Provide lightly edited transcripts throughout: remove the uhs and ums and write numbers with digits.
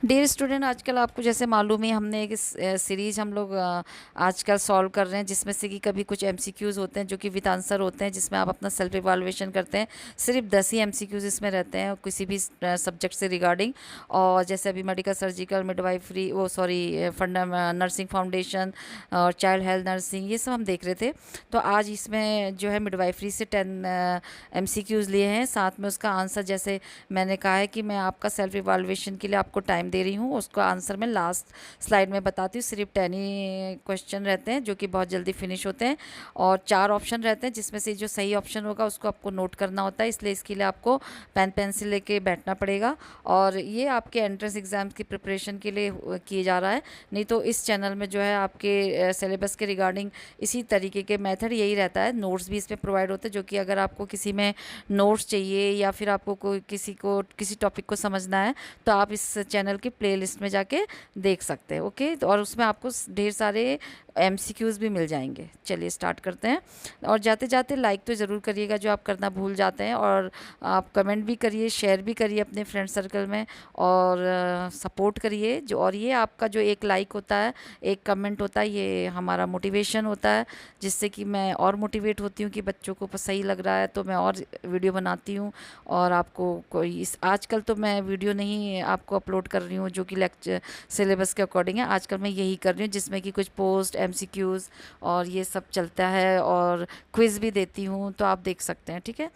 Dear student, आजकल आपको जैसे मालूम ही, हमने एक सीरीज हम लोग आजकल सॉल्व कर रहे हैं, जिसमें से कि कभी कुछ एमसीक्यूज़ होते हैं जो कि विद आंसर होते हैं, जिसमें आप अपना सेल्फ इवाल्युएशन करते हैं। सिर्फ 10 ही एमसीक्यूज़ इसमें रहते हैं किसी भी सब्जेक्ट से रिगार्डिंग। और जैसे अभी मेडिकल, सर्जिकल, मिडवाइफरी, वो सॉरी फंडा नर्सिंग फाउंडेशन और चाइल्ड हेल्थ नर्सिंग, ये सब हम देख रहे थे। तो आज इसमें जो है मिडवाइफरी से 10 एमसीक्यूज़ लिए हैं, साथ में उसका आंसर, जैसे मैंने कहा है कि मैं आपका सेल्फ इवाल्युएशन के लिए आपको टाइम दे रही हूँ, उसका आंसर मैं लास्ट स्लाइड में बताती हूँ। सिर्फ 10 ही क्वेश्चन रहते हैं जो कि बहुत जल्दी फिनिश होते हैं, और 4 ऑप्शन रहते हैं, जिसमें से जो सही ऑप्शन होगा उसको आपको नोट करना होता है। इसलिए इसके लिए आपको पेन पेंसिल लेके बैठना पड़ेगा। और ये आपके एंट्रेंस एग्ज़ाम की प्रिपरेशन के लिए किए जा रहा है। नहीं तो इस चैनल में जो है आपके सिलेबस के रिगार्डिंग इसी तरीके के मेथड यही रहता है। नोट्स भी इसमें प्रोवाइड होते हैं, जो कि अगर आपको किसी में नोट्स चाहिए या फिर आपको कोई किसी टॉपिक को समझना है, तो आप इस चैनल की प्लेलिस्ट में जाके देख सकते हैं। ओके, तो और उसमें आपको ढेर सारे एमसीक्यूज़ भी मिल जाएंगे। चलिए स्टार्ट करते हैं। और जाते जाते लाइक तो ज़रूर करिएगा, जो आप करना भूल जाते हैं, और आप कमेंट भी करिए, शेयर भी करिए अपने फ्रेंड सर्कल में, और सपोर्ट करिए। जो और ये आपका जो एक लाइक होता है, एक कमेंट होता है, ये हमारा मोटिवेशन होता है, जिससे कि मैं और मोटिवेट होती हूँ कि बच्चों को सही लग रहा है तो मैं और वीडियो बनाती हूँ। और आपको कोई आजकल तो मैं वीडियो नहीं आपको अपलोड कर रही हूँ जो कि लेक्चर सिलेबस के अकॉर्डिंग है। आजकल मैं यही कर रही हूँ, जिसमें कि कुछ पोस्ट, एमसीक्यूज़ और ये सब चलता है, और क्विज़ भी देती हूँ, तो आप देख सकते हैं। ठीक है,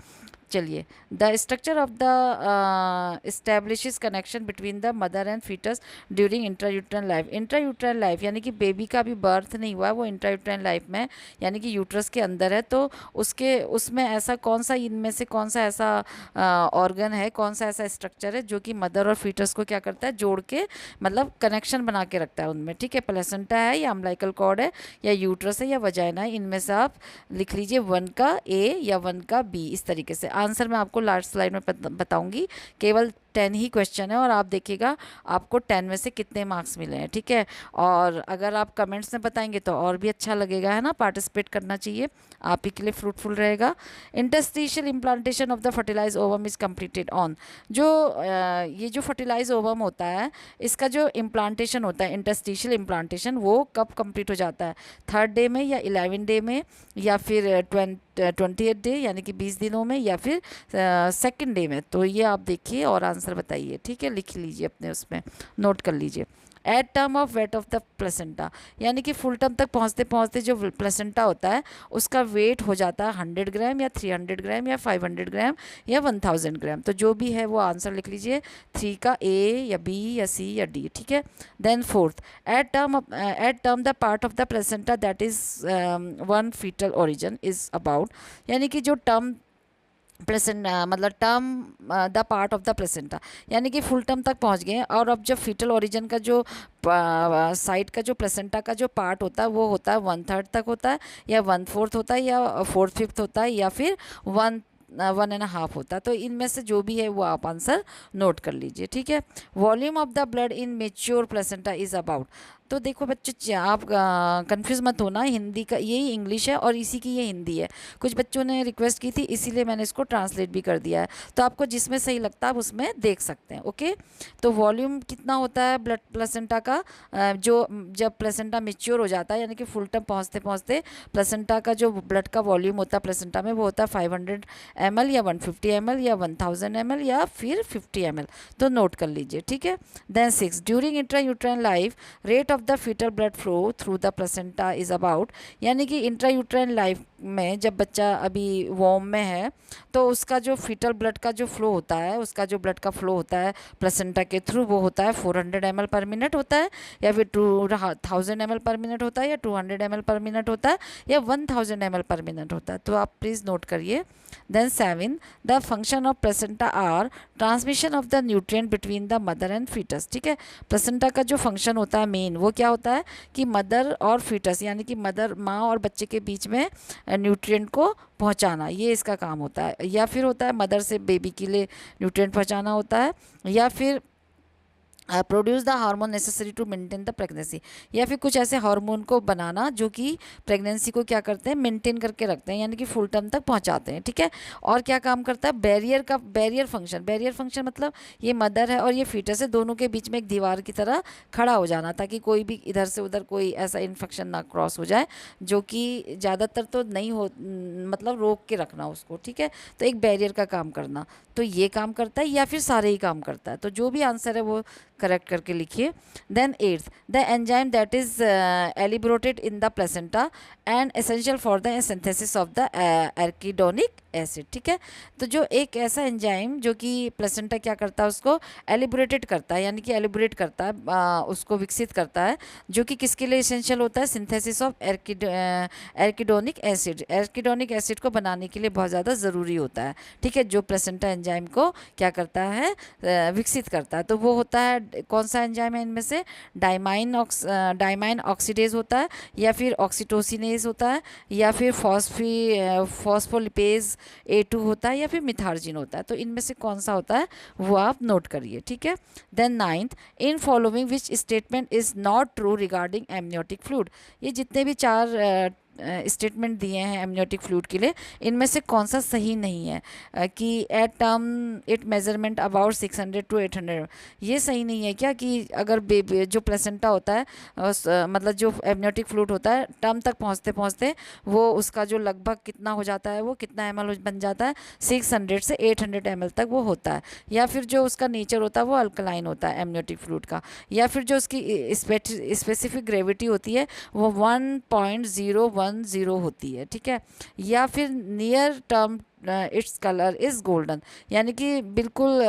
चलिए। The structure of the establishes connection between the mother and foetus during intrauterine life. Intrauterine life यानी कि बेबी का अभी बर्थ नहीं हुआ है, वो इंट्रायूट्राइन लाइफ में, यानी कि यूट्रस के अंदर है। तो उसमें ऐसा कौन सा, इनमें से कौन सा ऐसा ऑर्गन है, कौन सा ऐसा स्ट्रक्चर है जो कि मदर और फीटस को क्या करता है, जोड़ के, मतलब कनेक्शन बना के रखता है उनमें। ठीक है, प्लेसेंटा है या अम्बिलिकल कॉर्ड है या यूट्रस है या वजाइना है, इनमें से आप लिख लीजिए 1 का ए या 1 का बी, इस तरीके से। आंसर मैं आपको लास्ट स्लाइड में बताऊंगी। केवल 10 ही क्वेश्चन है, और आप देखिएगा आपको 10 में से कितने मार्क्स मिले हैं। ठीक है, और अगर आप कमेंट्स में बताएंगे तो और भी अच्छा लगेगा, है ना। पार्टिसिपेट करना चाहिए, आप ही के लिए फ्रूटफुल रहेगा। Interstitial implantation of the fertilize ovum is completed on. ये जो फर्टिलाइज ओवम होता है, इसका जो इम्प्लांटेशन होता है, इंटरस्टिशियल इम्प्लांटेशन, वो कब कंप्लीट हो जाता है? 3rd डे में या 11 डे में, या फिर 28 डे यानी कि 20 दिनों में, या फिर 2nd डे में? तो ये आप देखिए और आंसर बताइए। ठीक है, लिख लीजिए अपने उसमें, नोट कर लीजिए। At term of weight of the placenta, यानी कि फुल टर्म तक पहुंचते पहुंचते जो प्लेसेंटा होता है, उसका वेट हो जाता है 100 ग्राम या 300 ग्राम या 500 ग्राम या 1000 ग्राम। तो जो भी है वो आंसर लिख लीजिए, 3 का ए या बी या सी या डी। ठीक है, then 4th, at term the part of the placenta that is 1 foetal origin is about, यानी कि जो टर्म प्लेसेंटा, मतलब term the part of the placenta, यानी कि फुल टर्म तक पहुंच गए। और अब जब फीटल ओरिजिन का जो साइड का जो प्लेसेंटा का जो पार्ट होता है, वो होता है 1/3 तक होता है, या 1/4 होता है, या 4/5 होता है, या फिर 1.5 होता है। तो इनमें से जो भी है वो आप आंसर नोट कर लीजिए। ठीक है, volume of the blood in mature placenta is about. तो देखो बच्चों, आप कंफ्यूज मत होना, हिंदी का यही इंग्लिश है और इसी की ये हिंदी है। कुछ बच्चों ने रिक्वेस्ट की थी, इसीलिए मैंने इसको ट्रांसलेट भी कर दिया है। तो आपको जिसमें सही लगता है आप उसमें देख सकते हैं। ओके, तो वॉल्यूम कितना होता है ब्लड प्लेसेंटा का, जो जब प्लेसेंटा मेच्योर हो जाता है, यानी कि फुल टर्म पहुँचते पहुँचते प्लेसेंटा का जो ब्लड का वॉल्यूम होता है प्लेसेंटा में, वो होता है 500 ml या 150 ml या 1000 ml या फिर 50 ml। तो नोट कर लीजिए। ठीक है, then 6, during intrauterine life rate of the foetal blood flow through the placenta is about, यानी कि इंट्रायूट्राइन लाइफ में जब बच्चा अभी वॉर्म में है, तो उसका जो फीटल ब्लड का जो फ्लो होता है, उसका जो ब्लड का फ्लो होता है प्लेसेंटा के थ्रू, वो होता है 400 ml पर मिनट होता है, या फिर 2000 ml पर मिनट होता है, या 200 ml पर मिनट होता है, या 1000 ml पर मिनट होता है। तो आप प्लीज़ नोट करिए। Then 7, the function of placenta are transmission of the nutrient between the mother and foetus. ठीक है, प्लेसेंटा का जो फंक्शन होता है मेन, वो क्या होता है कि मदर और फीटस, यानी कि मदर, माँ और बच्चे के बीच में न्यूट्रिएंट को पहुंचाना, ये इसका काम होता है। या फिर होता है मदर से बेबी के लिए न्यूट्रिएंट पहुंचाना होता है, या फिर produce the hormone necessary to maintain the pregnancy, या फिर कुछ ऐसे हार्मोन को बनाना जो कि प्रेगनेंसी को क्या करते हैं, मेंटेन करके रखते हैं, यानी कि फुल टर्म तक पहुंचाते हैं। ठीक है, और क्या काम करता है, बैरियर फंक्शन मतलब ये मदर है और ये फीटस है, दोनों के बीच में एक दीवार की तरह खड़ा हो जाना, ताकि कोई भी इधर से उधर कोई ऐसा इन्फेक्शन ना क्रॉस हो जाए, जो कि ज़्यादातर तो नहीं हो, मतलब रोक के रखना उसको। ठीक है, तो एक बैरियर का काम करना, तो ये काम करता है या फिर सारे ही काम करता है, तो जो भी आंसर है वो करेक्ट करके लिखिए। Then eighth, the enzyme that is elaborated in the placenta and essential for the synthesis of the arachidonic acid. ठीक है, तो जो एक ऐसा एंजाइम जो कि प्लेसेंटा क्या करता है, उसको एलिब्रेटेड करता है, यानी कि एलिब्रेट करता है, उसको विकसित करता है, जो कि किसके लिए एसेंशियल होता है, सिंथेसिस ऑफ एर्किडोनिक एसिड, एर्किडोनिक एसिड को बनाने के लिए बहुत ज़्यादा ज़रूरी होता है। ठीक है, जो प्लेसेंटा एंजाइम को क्या करता है, विकसित करता है, तो वो होता है, कौन सा एंजाइम है इनमें से, डाइमाइन ऑक्सीडेज होता है, या फिर ऑक्सीटोसिनेज होता है, या फिर फॉस्फोलिपेज A2 होता है, या फिर मिथार्जिन होता है, तो इनमें से कौन सा होता है वो आप नोट करिए। ठीक है, then ninth, in following which statement is not true regarding amniotic fluid, ये जितने भी चार स्टेटमेंट दिए हैं एमनियोटिक फ्लूइड के लिए, इनमें से कौन सा सही नहीं है, कि at term it measurement about 600 to 800, ये सही नहीं है क्या, कि अगर बेबी जो प्लेसेंटा होता है, मतलब जो एमनियोटिक फ्लूइड होता है, टर्म तक पहुंचते पहुंचते वो उसका जो लगभग कितना हो जाता है, वो कितना ml बन जाता है, 600 से 800 ml तक वो होता है, या फिर जो उसका नेचर होता है वो अल्कलाइन होता है एमनियोटिक फ्लूइड का, या फिर जो उसकी स्पेसिफिक ग्रेविटी होती है वो 1.010 होती है। ठीक है, या फिर near term its colour is golden, यानी कि बिल्कुल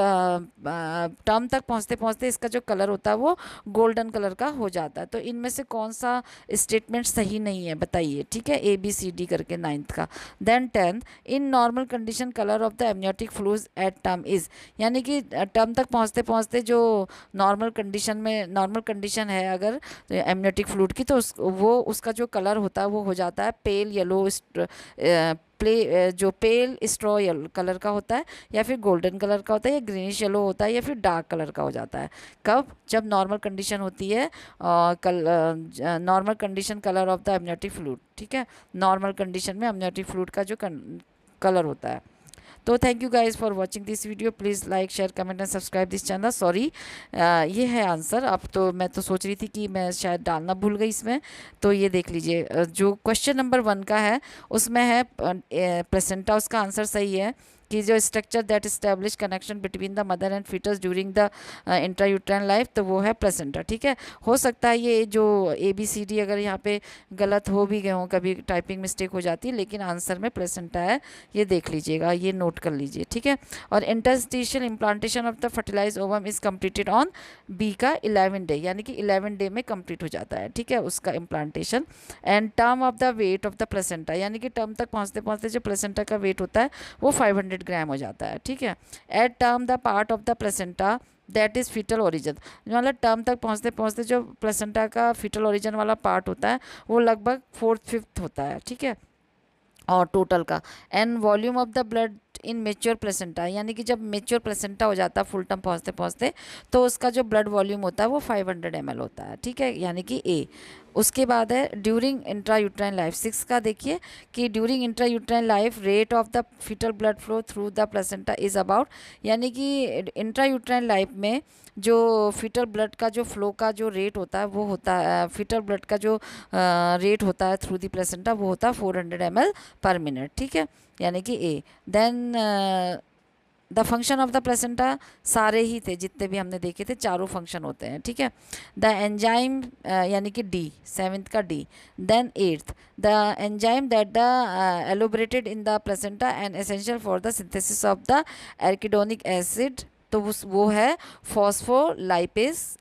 टर्म तक पहुंचते पहुंचते इसका जो कलर होता है वो गोल्डन कलर का हो जाता है, तो इनमें से कौन सा स्टेटमेंट सही नहीं है बताइए। ठीक है, ABCD करके नाइन्थ का। Then tenth, in normal condition colour of the amniotic fluid at term is, यानी कि टर्म तक पहुंचते पहुंचते जो नॉर्मल कंडीशन है अगर एमनियोटिक फ्लूइड की, तो वो उसका जो कलर होता है वो हो जाता है पेल येलो, जो पेल स्ट्रॉ येलो कलर का होता है, या फिर गोल्डन कलर का होता है, या ग्रीनिश येलो होता है, या फिर डार्क कलर का हो जाता है। कब, जब नॉर्मल कंडीशन होती है, normal condition colour of the amniotic fluid. ठीक है, नॉर्मल कंडीशन में एमनियोटिक फ्लूइड का जो कलर होता है। तो thank you guys for watching this video, please like share comment and subscribe this channel. Sorry, ये है आंसर। अब तो मैं तो सोच रही थी कि मैं शायद डालना भूल गई इसमें, तो ये देख लीजिए, जो क्वेश्चन नंबर 1 का है उसमें है प्लेसेंटा, उसका आंसर सही है कि जो structure that establish connection between the mother and foetus during the intrauterine life, तो वो है प्लेसेंटा। ठीक है, हो सकता है ये जो ABCD अगर यहाँ पे गलत हो भी गए हों, कभी टाइपिंग मिस्टेक हो जाती है, लेकिन आंसर में प्लेसेंटा है, ये देख लीजिएगा, ये नोट कर लीजिए। ठीक है, और interstitial implantation of the fertilize ovum is completed on B का 11 डे, यानी कि 11 डे में कंप्लीट हो जाता है। ठीक है, उसका implantation. And term of the wait of the placenta, यानी कि टर्म तक पहुँचते पहुँचते जो प्लेसेंटा का वेट होता है वो 500 ग्राम हो जाता है। ठीक है, at term the part of the placenta that is foetal origin, मतलब टर्म तक पहुँचते पहुँचते जो प्लेसेंटा का फीटल ओरिजिन वाला पार्ट होता है वो लगभग 4/5 होता है। ठीक है, और टोटल का। And volume of the blood in mature placenta, यानी कि जब मेच्योर प्लेसेंटा हो जाता है फुल टर्म पहुँचते पहुँचते, तो उसका जो ब्लड वॉल्यूम होता है वो 500 ml होता है। ठीक है, यानी कि A। उसके बाद है ड्यूरिंग इंट्रायूट्राइन लाइफ, 6 का देखिए कि during intrauterine life rate of the foetal blood flow through the placenta is about, यानी कि इंट्रायूट्राइन लाइफ में जो फीटल ब्लड का जो फ्लो का जो रेट होता है वो होता है, फीटल ब्लड का जो रेट होता है थ्रू द प्लेसेंटा वो होता है 400 ml पर मिनट। ठीक है, यानी कि A। Then the function of the placenta सारे ही थे जितने भी हमने देखे थे, चारों फंक्शन होते हैं। ठीक है, द एंजाइम यानी कि D, 7th का D। Then 8th, the enzyme that the elaborated in the placenta and essential for the synthesis of the arachidonic acid, तो वो है फॉस्फोलाइपेज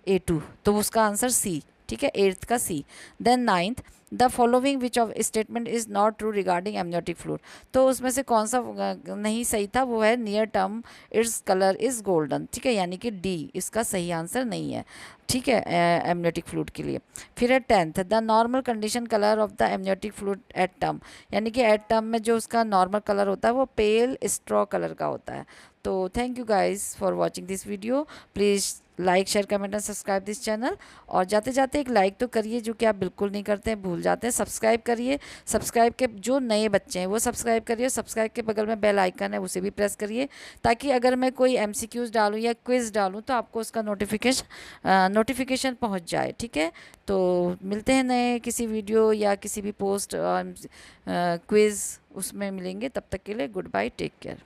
A2, तो उसका आंसर C। ठीक है, 8th का C। देन 9th, the following which of statement is not true regarding amniotic fluid. तो उसमें से कौन सा नहीं सही था, वो है near term its colour is golden, ठीक है, यानी कि डी इसका सही आंसर नहीं है, ठीक है, एमनियोटिक फ्लूइड के लिए। फिर है 10th, the normal condition colour of the amniotic fluid at term, यानी कि एट टर्म में जो उसका नॉर्मल कलर होता है वो पेल स्ट्रॉ कलर का होता है। तो thank you guys for watching this video. Please like share comment and subscribe this channel. और जाते जाते एक लाइक तो करिए, जो कि आप बिल्कुल नहीं करते हैं, भूल जाते हैं। सब्सक्राइब करिए, सब्सक्राइब के जो नए बच्चे हैं वो सब्सक्राइब करिए, सब्सक्राइब के बगल में बेल आइकन है उसे भी प्रेस करिए, ताकि अगर मैं कोई एमसीक्यूज डालूँ या क्विज़ डालूँ तो आपको उसका नोटिफिकेशन पहुंच जाए, ठीक है। तो मिलते हैं नए किसी वीडियो या किसी भी पोस्ट क्विज़ उसमें मिलेंगे। तब तक के लिए गुड बाय, टेक केयर।